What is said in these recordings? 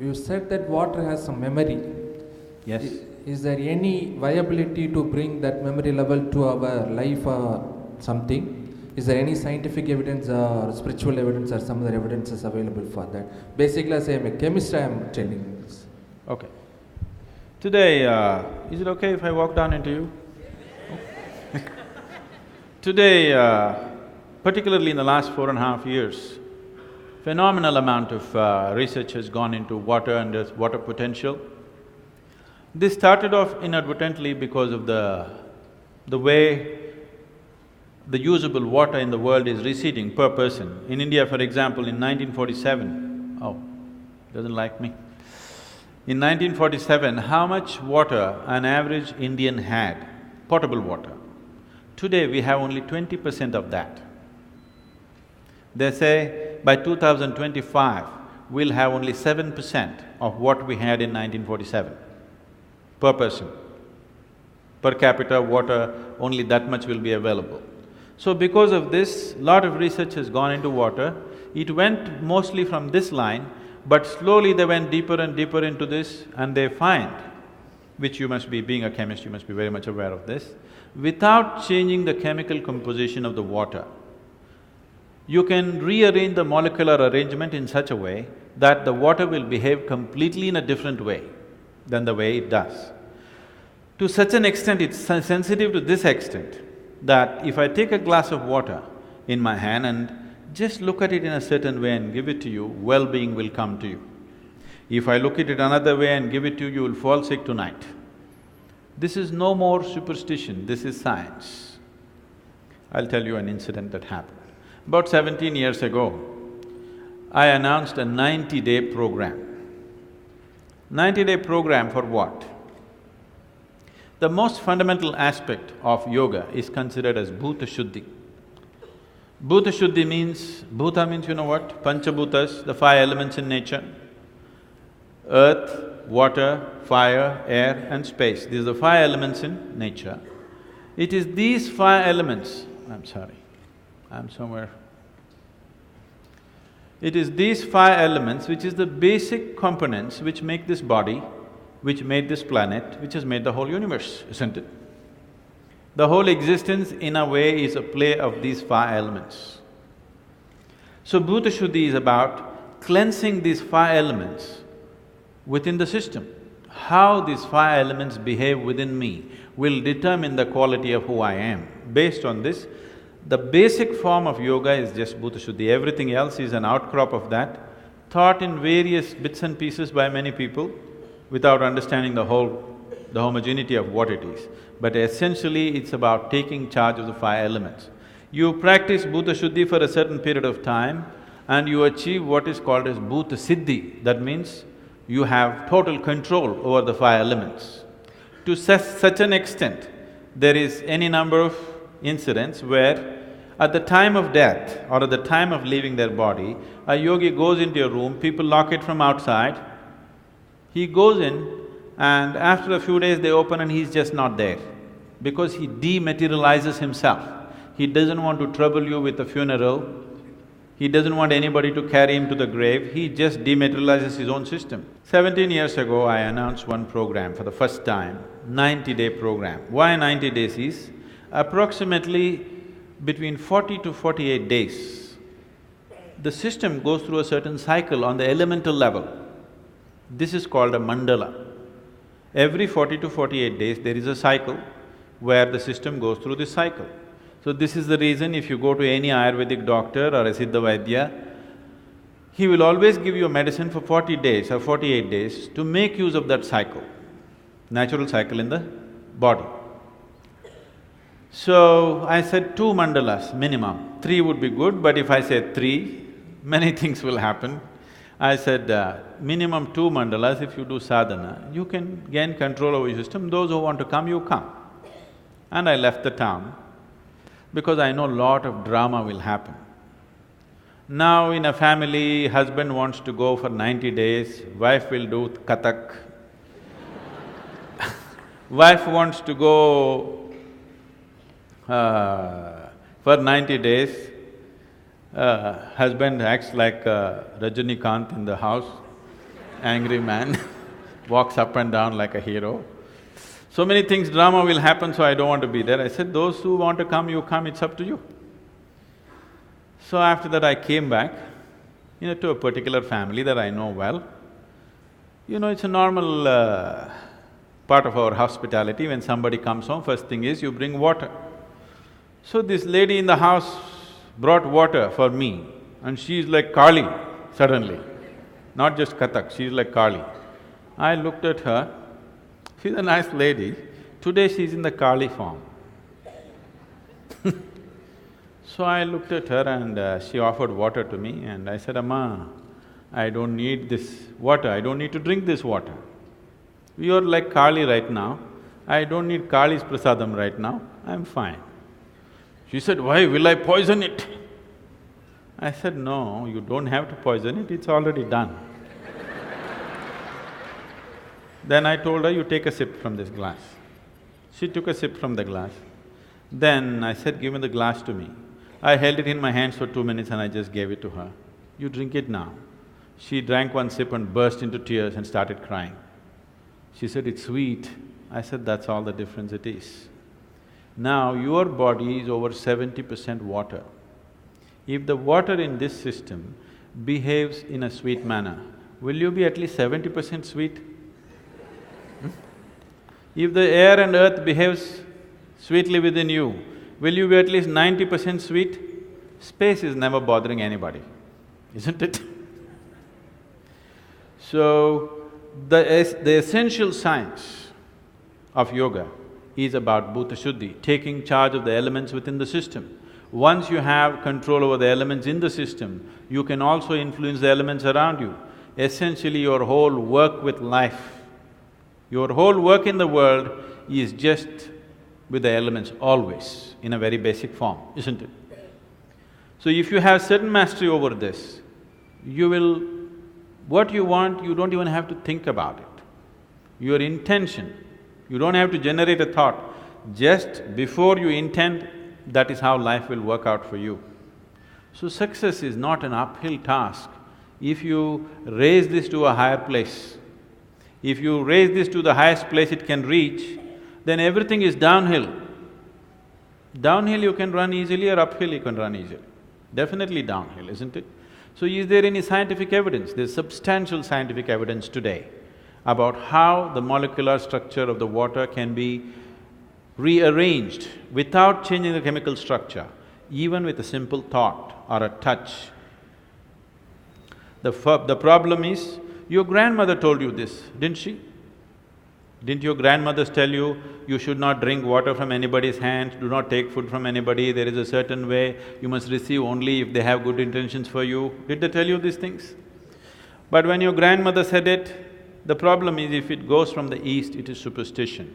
you said that water has some memory. Yes. Is there any viability to bring that memory level to our life or something? Is there any scientific evidence or spiritual evidence or some other evidences available for that? Basically, as I am a chemist, I am telling this. Okay. Today, is it okay if I walk down into you? Today, particularly in the last 4.5 years, phenomenal amount of research has gone into water and its water potential. This started off inadvertently because of the way the usable water in the world is receding per person. In India, for example, in 1947, doesn't like me. In 1947, how much water an average Indian had, potable water? Today, we have only 20% of that. They say by 2025, we'll have only 7% of what we had in 1947 per person. Per capita water, only that much will be available. So because of this, lot of research has gone into water. It went mostly from this line, but slowly they went deeper and deeper into this, and they find, which you must be… being a chemist, you must be very much aware of this, without changing the chemical composition of the water, you can rearrange the molecular arrangement in such a way that the water will behave completely in a different way than the way it does. To such an extent, it's sensitive to this extent that if I take a glass of water in my hand and just look at it in a certain way and give it to you, well-being will come to you. If I look at it another way and give it to you, you will fall sick tonight. This is no more superstition, this is science. I'll tell you an incident that happened. About 17 years ago, I announced a 90-day program. 90-day program for what? The most fundamental aspect of yoga is considered as bhuta shuddhi. Bhuta shuddhi means… bhuta means you know what? Panchabhutas, the five elements in nature. Earth, water, fire, air and space. These are the five elements in nature. It is these five elements… I'm sorry, I'm somewhere… It is these five elements which is the basic components which make this body, which made this planet, which has made the whole universe, isn't it? The whole existence in a way is a play of these five elements. So Bhuta Shuddhi is about cleansing these five elements within the system. How these five elements behave within me will determine the quality of who I am. Based on this, the basic form of yoga is just Bhuta Shuddhi, everything else is an outcrop of that, taught in various bits and pieces by many people without understanding the homogeneity of what it is. But essentially, it's about taking charge of the five elements. You practice Bhuta Shuddhi for a certain period of time and you achieve what is called as Bhuta Siddhi. That means you have total control over the five elements. To such an extent, there is any number of incidents where at the time of death or at the time of leaving their body, a yogi goes into a room, people lock it from outside, he goes in and after a few days they open and he's just not there because he dematerializes himself. He doesn't want to trouble you with a funeral, he doesn't want anybody to carry him to the grave, he just dematerializes his own system. 17 years ago, I announced one program for the first time, 90-day program. Why 90 days is, approximately between 40 to 48 days, the system goes through a certain cycle on the elemental level. This is called a mandala. Every 40 to 48 days, there is a cycle where the system goes through this cycle. So this is the reason if you go to any Ayurvedic doctor or a Siddha Vaidya, he will always give you a medicine for 40 days or 48 days to make use of that cycle, natural cycle in the body. So I said 2 mandalas minimum, 3 would be good, but if I say 3, many things will happen. I said, minimum 2 mandalas, if you do sadhana, you can gain control over your system, those who want to come, you come. And I left the town because I know a lot of drama will happen. Now in a family, husband wants to go for 90 days, wife will do Kathak. Wife wants to go for 90 days, husband acts like Rajinikanth in the house. angry man, walks up and down like a hero. So many things, drama will happen, so I don't want to be there. I said, those who want to come, you come, it's up to you. So after that I came back, to a particular family that I know well. It's a normal part of our hospitality. When somebody comes home, first thing is you bring water. So this lady in the house brought water for me, and she's like Kali suddenly, not just Kathak, she's like Kali. I looked at her, she's a nice lady, today she's in the Kali form. So I looked at her and she offered water to me and I said, Amma, I don't need this water, I don't need to drink this water. You're like Kali right now, I don't need Kali's prasadam right now, I'm fine. She said, why, will I poison it? I said, no, you don't have to poison it, it's already done. Then I told her, you take a sip from this glass. She took a sip from the glass. Then I said, give me the glass to me. I held it in my hands for 2 minutes and I just gave it to her. You drink it now. She drank one sip and burst into tears and started crying. She said, it's sweet. I said, that's all the difference it is. Now, your body is over 70% water. If the water in this system behaves in a sweet manner, will you be at least 70% sweet? If the air and earth behaves sweetly within you, will you be at least 90% sweet? Space is never bothering anybody, isn't it? So, the essential science of yoga is about bhuta shuddhi, taking charge of the elements within the system. Once you have control over the elements in the system, you can also influence the elements around you. Essentially, your whole work with life, your whole work in the world is just with the elements always, in a very basic form, isn't it? So if you have certain mastery over this, you will… what you want, you don't even have to think about it. Your intention, you don't have to generate a thought. Just before you intend, that is how life will work out for you. So success is not an uphill task. If you raise this to a higher place, if you raise this to the highest place it can reach, then everything is downhill. Downhill you can run easily or uphill you can run easily. Definitely downhill, isn't it? So is there any scientific evidence? There's substantial scientific evidence today about how the molecular structure of the water can be rearranged without changing the chemical structure, even with a simple thought or a touch. The problem is, your grandmother told you this, didn't she? Didn't your grandmothers tell you, you should not drink water from anybody's hand, do not take food from anybody, there is a certain way, you must receive only if they have good intentions for you? Did they tell you these things? But when your grandmother said it, the problem is if it goes from the east, it is superstition.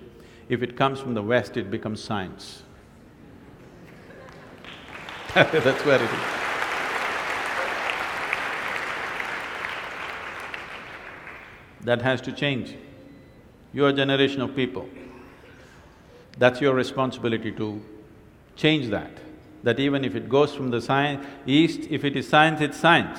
If it comes from the west, it becomes science. That's where it is. That has to change. Your generation of people, that's your responsibility to change that. That even if it goes from the east, if it is science, it's science.